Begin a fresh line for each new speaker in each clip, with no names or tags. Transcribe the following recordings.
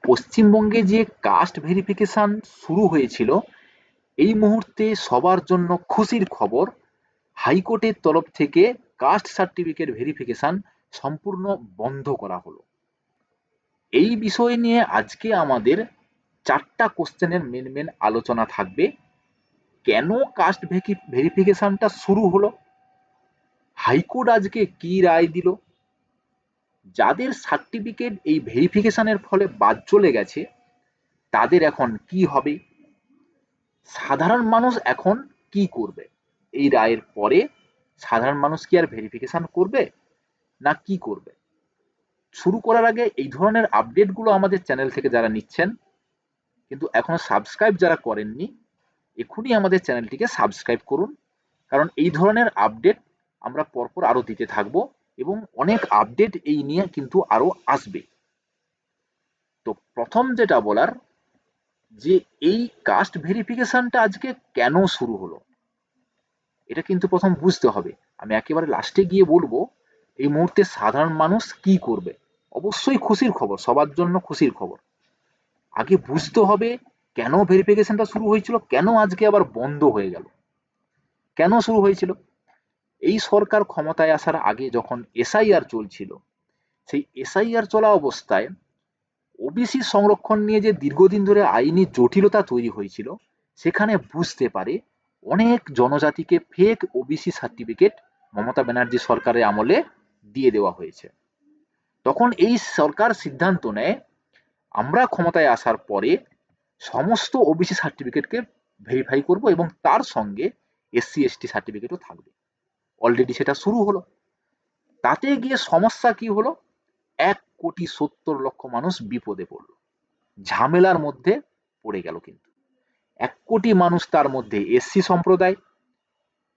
পশ্চিমবঙ্গে যে caste verification শুরু হয়েছিল, এই মুহূর্তে সবার জন্য খুশির খবর, হাইকোর্টের তরফ থেকে কাস্ট সার্টিফিকেট ভেরিফিকেশন সম্পূর্ণ বন্ধ করা হলো। এই বিষয় নিয়ে আজকে আমাদের 4টা কোশ্চেনের মেন আলোচনা থাকবে। কেন কাস্ট ভেরিফিকেশনটা শুরু হলো, হাইকোর্ট আজকে কি রায় দিল, যাদের সার্টিফিকেট এই ভেরিফিকেশনের ফলে বাদ চলে গেছে তাদের এখন কি হবে, সাধারণ মানুষ এখন কি করবে, এই রায়ের পরে সাধারণ মানুষ কি আর ভেরিফিকেশন করবে না কি করবে। শুরু করার আগে এই ধরনের আপডেটগুলো আমাদের চ্যানেল থেকে যারা নিচ্ছেন কিন্তু এখনো সাবস্ক্রাইব যারা করেননি, এখনই আমাদের চ্যানেলটিকে সাবস্ক্রাইব করুন, কারণ এই ধরনের আপডেট আমরা পরপর আরো দিতে থাকবো এবং অনেক আপডেট এই নিয়ে কিন্তু আরো আসবে। তো প্রথম যেটা বলার, যে এই কাস্ট ভেরিফিকেশনটা আজকে কেন শুরু হলো, এটা কিন্তু প্রথম বুঝতে হবে। আমি একেবারে লাস্টে গিয়ে বলবো এই মুহূর্তে সাধারণ মানুষ কি করবে। অবশ্যই খুশির খবর, সবার জন্য খুশির খবর। আগে বুঝতে হবে কেন ভেরিফিকেশনটা শুরু হয়েছিল, কেন আজকে আবার বন্ধ হয়ে গেল। কেন শুরু হয়েছিল, এই সরকার ক্ষমতায় আসার আগে যখন এসআইআর চলছিল, সেই এসআইআর চলা অবস্থায় ওবিসি সংরক্ষণ নিয়ে যে দীর্ঘদিন ধরে আইনি জটিলতা তৈরি হয়েছিল, সেখানে বুঝতে পারে অনেক জনজাতিকে fake OBC certificate Mamata Banerjee সরকারের আমলে দিয়ে দেওয়া হয়েছে। তখন এই সরকার সিদ্ধান্ত নেয়, আমরা ক্ষমতায় আসার পরে সমস্ত ওবিসি সার্টিফিকেটকে ভেরিফাই করব এবং তার সঙ্গে এসসি এসটি সার্টিফিকেটও থাকবে। অলরেডি সেটা শুরু হলো। তাতে গিয়ে সমস্যা কি হলো, 1,70,00,000 মানুষ বিপদে পড়লো, ঝামেলার মধ্যে পড়ে গেল। কিন্তু 1,00,00,000 মানুষ, তার মধ্যে এসসি সম্প্রদায়,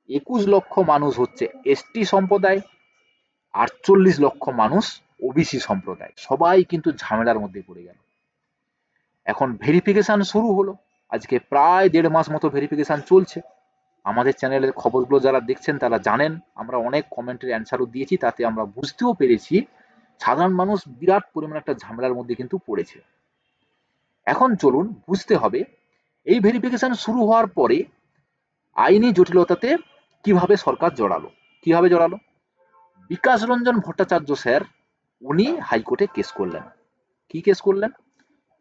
21 লক্ষ মানুষ হচ্ছে এসটি সম্প্রদায়, 48 লক্ষ মানুষ ওবিসি সম্প্রদায়, সবাই কিন্তু ঝামেলার মধ্যে পড়ে গেল। এখন ভেরিফিকেশন শুরু হলো, আজকে প্রায় 1.5 মাস মতো ভেরিফিকেশন চলছে। আমাদের চ্যানেলের খবরগুলো যারা দেখছেন তারা জানেন, আমরা অনেক কমেন্টের অ্যান্সারও দিয়েছি, তাতে আমরা বুঝতেও পেরেছি সাধারণ মানুষ বিরাট পরিমাণে একটা ঝামেলার মধ্যে কিন্তু পড়েছে। এখন চলুন বুঝতে হবে এই ভেরিফিকেশন শুরু হওয়ার পরে আইনি জটিলতাতে কিভাবে সরকার জড়ালো। কিভাবে জড়ালো, বিকাশ রঞ্জন ভট্টাচার্য স্যার উনি হাইকোর্টে কেস করলেন। কি কেস করলেন,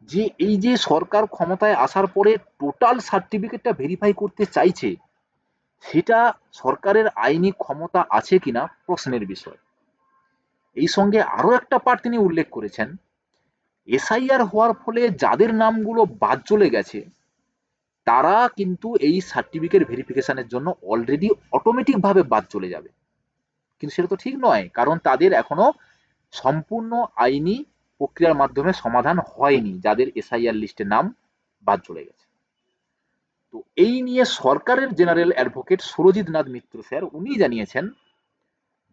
যে এই যে সরকার ক্ষমতায় আসার পরে টোটাল সার্টিফিকেটটা ভেরিফাই করতে চাইছে, সেটা সরকারের আইনি ক্ষমতা আছে কিনা প্রশ্নের বিষয়। এই সঙ্গে আরো একটা পার্ট তিনি উল্লেখ করেছেন, এসআইআর হওয়ার ফলে যাদের নামগুলো বাদ চলে গেছে তারা কিন্তু এই সার্টিফিকেট ভেরিফিকেশনের জন্য অলরেডি অটোমেটিক ভাবে বাদ চলে যাবে। কিন্তু সেটা তো ঠিক নয়, কারণ তাদের এখনো সম্পূর্ণ আইনি প্রক্রিয়ার মাধ্যমে সমাধান হয়নি, যাদের এসআইআর লিস্টে নাম বাদ চলে গেছে। তো এই নিয়ে সরকারের জেনারেল অ্যাডভোকেট সুরজিৎ নাথ মিত্র স্যার উনি জানিয়েছেন,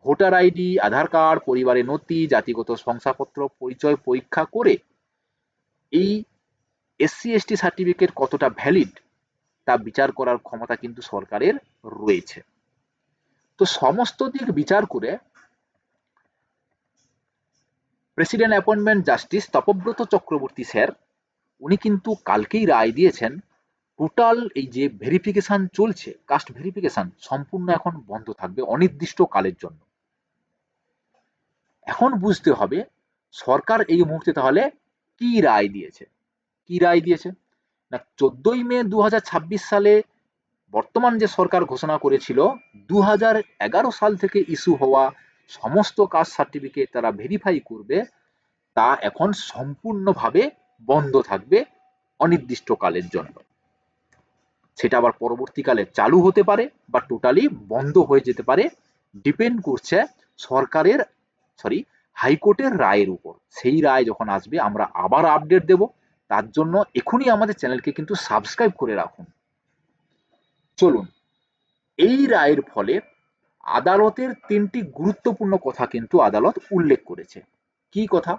ভোটার আইডি, আধার কার্ড, পরিবারের নথি, জাতিগত শংসাপত্র, পরিচয় পরীক্ষা করে এই এসসি এসটি সার্টিফিকেট কতটা ভ্যালিড তা বিচার করার ক্ষমতা কিন্তু সরকারের রয়েছে। তো সমস্ত দিক বিচার করে president appointment justice Tapabrata Chakraborty sir উনি কিন্তু কালকেই রায় দিয়েছেন, টোটাল এই যে ভেরিফিকেশন চলছে কাস্ট ভেরিফিকেশন সম্পূর্ণ এখন বন্ধ থাকবে অনির্দিষ্ট কালের জন্য। এখন বুঝতে হবে সরকার এই মুহূর্তে তাহলে কি রায় দিয়েছে। কি রায় দিয়েছে না, 14ই মে 2026 সালে বর্তমান যে সরকার ঘোষণা করেছিল 2011 সাল থেকে ইস্যু হওয়া সমস্ত কাস্ট সার্টিফিকেট তারা ভেরিফাই করবে, তা এখন সম্পূর্ণভাবে বন্ধ থাকবে অনির্দিষ্টকালের জন্য। সেটা আবার পরবর্তীকালে চালু হতে পারে বা টোটালি বন্ধ হয়ে যেতে পারে, ডিপেন্ড করছে সরকারের হাইকোর্টের রায়ের উপর। সেই রায় যখন আসবে আমরা আবার আপডেট দেব, তার জন্য এখনই আমাদের চ্যানেলকে কিন্তু সাবস্ক্রাইব করে রাখুন। চলুন, এই রায়ের ফলে আদালতের 3টি গুরুত্বপূর্ণ কথা কিন্তু আদালত উল্লেখ করেছে। কি কথা,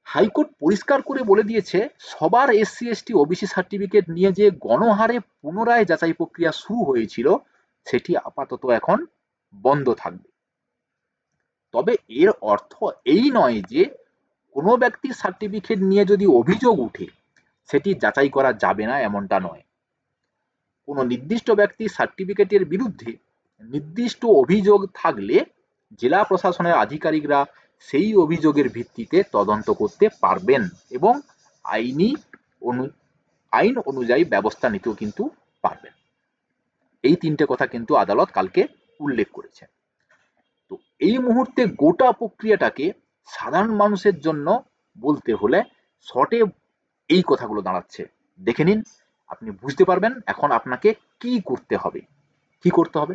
হাইকোর্ট পরিষ্কার করে বলে দিয়েছে সবার এসসি এসটি ওবিসি সার্টিফিকেট নিয়ে যে গণহারে পুনরায় যাচাই প্রক্রিয়া শুরু হয়েছিল সেটি আপাতত এখন বন্ধ থাকবে। তবে এর অর্থ এই নয় যে কোনো ব্যক্তির সার্টিফিকেট নিয়ে যদি অভিযোগ উঠে সেটি যাচাই করা যাবে না এমনটা নয়। কোনো নির্দিষ্ট ব্যক্তির সার্টিফিকেটের বিরুদ্ধে নির্দিষ্ট অভিযোগ থাকলে জেলা প্রশাসনের আধিকারিকরা সেই অভিযোগের ভিত্তিতে তদন্ত করতে পারবেন এবং আইন অনুযায়ী ব্যবস্থা নিতেও কিন্তু পারবেন। এই তিনটে কথা কিন্তু আদালত কালকে উল্লেখ করেছে। তো এই মুহূর্তে গোটা প্রক্রিয়াটাকে সাধারণ মানুষের জন্য বলতে হলে শর্টে এই কথাগুলো দাঁড়াচ্ছে, দেখে নিন, আপনি বুঝতে পারবেন এখন আপনাকে কি করতে হবে।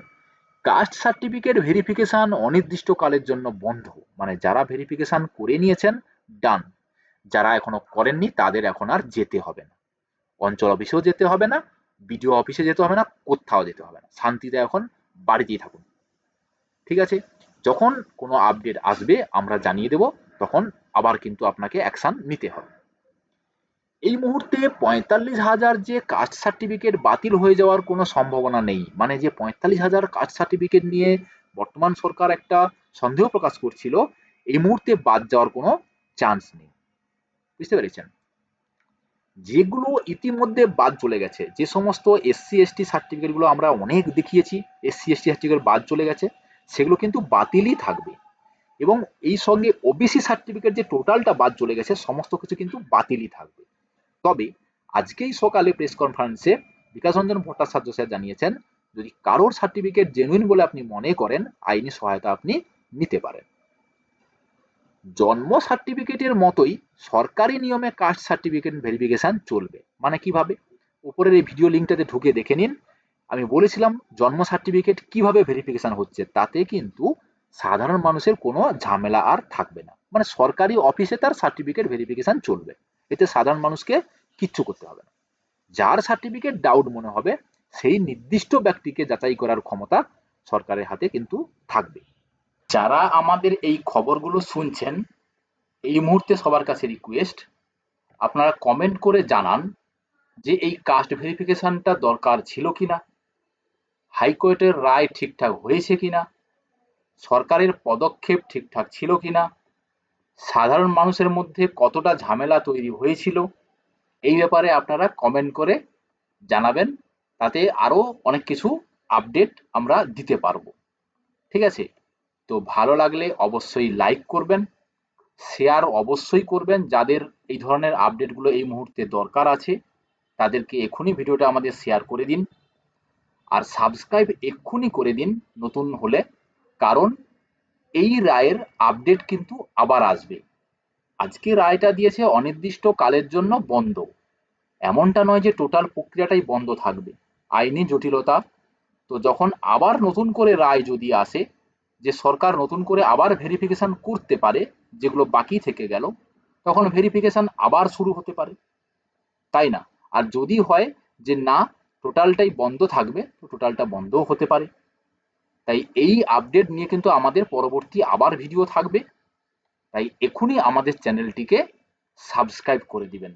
কাস্ট সার্টিফিকেট ভেরিফিকেশন অনির্দিষ্টকালের জন্য বন্ধ, মানে যারা ভেরিফিকেশন করে নিয়েছেন ডান, যারা এখনো করেননি তাদের এখন আর যেতে হবে না, অঞ্চল অফিসেও যেতে হবে না, বিডিও অফিসে যেতে হবে না, কোথাও যেতে হবে না, শান্তিতে এখন বাড়িতেই থাকুন। ঠিক আছে, যখন কোনো আপডেট আসবে আমরা জানিয়ে দেব, তখন আবার কিন্তু আপনাকে অ্যাকশন নিতে হবে। এই মুহূর্তে ৪৫,০০০ যে কাস্ট সার্টিফিকেট বাতিল হয়ে যাওয়ার কোনো সম্ভাবনা নেই, মানে যে ৪৫,০০০ কাস্ট সার্টিফিকেট নিয়ে বর্তমান সরকার একটা সন্দেহ প্রকাশ করছিল, এই মুহূর্তে বাদ যাওয়ার কোনো চান্স নেই। বুঝতে পেরেছেন? যেগুলো ইতিমধ্যে বাদ চলে গেছে, যে সমস্ত এসসি এসটি সার্টিফিকেটগুলো আমরা অনেক দেখিয়েছি, এসসি এসটি সার্টিফিকেট বাদ চলে গেছে, সেগুলো কিন্তু বাতিলই থাকবে। এবং এই সঙ্গে ওবিসি সার্টিফিকেট যে টোটালটা বাদ চলে গেছে, সমস্ত কিছু কিন্তু বাতিলই থাকবে। তবে আজকেই সকালে প্রেস কনফারেন্সে বিকাশ রঞ্জন ভট্টাচার্য স্যার জানিয়েছেন, যদি কারোর সার্টিফিকেট জেনুইন বলে আপনি মনে করেন, আইনি সহায়তা আপনি নিতে পারেন। জন্ম সার্টিফিকেটের মতোই সরকারি নিয়মে কাস্ট সার্টিফিকেট ভেরিফিকেশন চলবে। মানে কিভাবে? উপরের এই ভিডিও লিঙ্কটাতে ঢুকে দেখে নিন, আমি বলেছিলাম জন্ম সার্টিফিকেট কিভাবে ভেরিফিকেশন হচ্ছে, তাতে কিন্তু সাধারণ মানুষের কোনো ঝামেলা আর থাকবে না। মানে সরকারি অফিসে তার সার্টিফিকেট ভেরিফিকেশন চলবে, এতে সাধারণ মানুষকে কিচ্ছু করতে হবে না। যার সার্টিফিকেট ডাউট মনে হবে সেই নির্দিষ্ট ব্যক্তিকে যাচাই করার ক্ষমতা সরকারের হাতে কিন্তু থাকবে। যারা আমাদের এই খবরগুলো শুনছেন, এই মুহূর্তে সবার কাছে রিকোয়েস্ট, আপনারা কমেন্ট করে জানান যে এই কাস্ট ভেরিফিকেশনটা দরকার ছিল কিনা, হাইকোর্টের রায় ঠিকঠাক হয়েছে কিনা, সরকারের পদক্ষেপ ঠিকঠাক ছিল কিনা, সাধারণ মানুষের মধ্যে কতটা ঝামেলা তৈরি হয়েছিল, এই ব্যাপারে আপনারা কমেন্ট করে জানাবেন, তাতে আরো অনেক কিছু আপডেট আমরা দিতে পারবো। ঠিক আছে, তো ভালো লাগলে অবশ্যই লাইক করবেন, শেয়ার অবশ্যই করবেন, যাদের এই ধরনের আপডেটগুলো এই মুহূর্তে দরকার আছে তাদেরকে এক্ষুনি ভিডিওটা আমাদের শেয়ার করে দিন, আর সাবস্ক্রাইব এক্ষুনি করে দিন নতুন হলে, কারণ এই রায়ের আপডেট কিন্তু আবার আসবে। আজকে রায়টা দিয়েছে অনির্দিষ্ট কালের জন্য বন্ধ, এমনটা নয় যে টোটাল প্রক্রিয়াটাই বন্ধ থাকবে, আইনি জটিলতা। তো যখন আবার নতুন করে রায় যদি আসে যে সরকার নতুন করে আবার ভেরিফিকেশন করতে পারে যেগুলো বাকি থেকে গেল, তখন ভেরিফিকেশন আবার শুরু হতে পারে, তাই না? আর যদি হয় যে না টোটালটাই বন্ধ থাকবে, তো টোটালটা বন্ধও হতে পারে। তাই এই আপডেট নিয়ে কিন্তু আমাদের পরবর্তী আবার ভিডিও থাকবে, তাই এখনই আমাদের চ্যানেলটিকে সাবস্ক্রাইব করে দিবেন।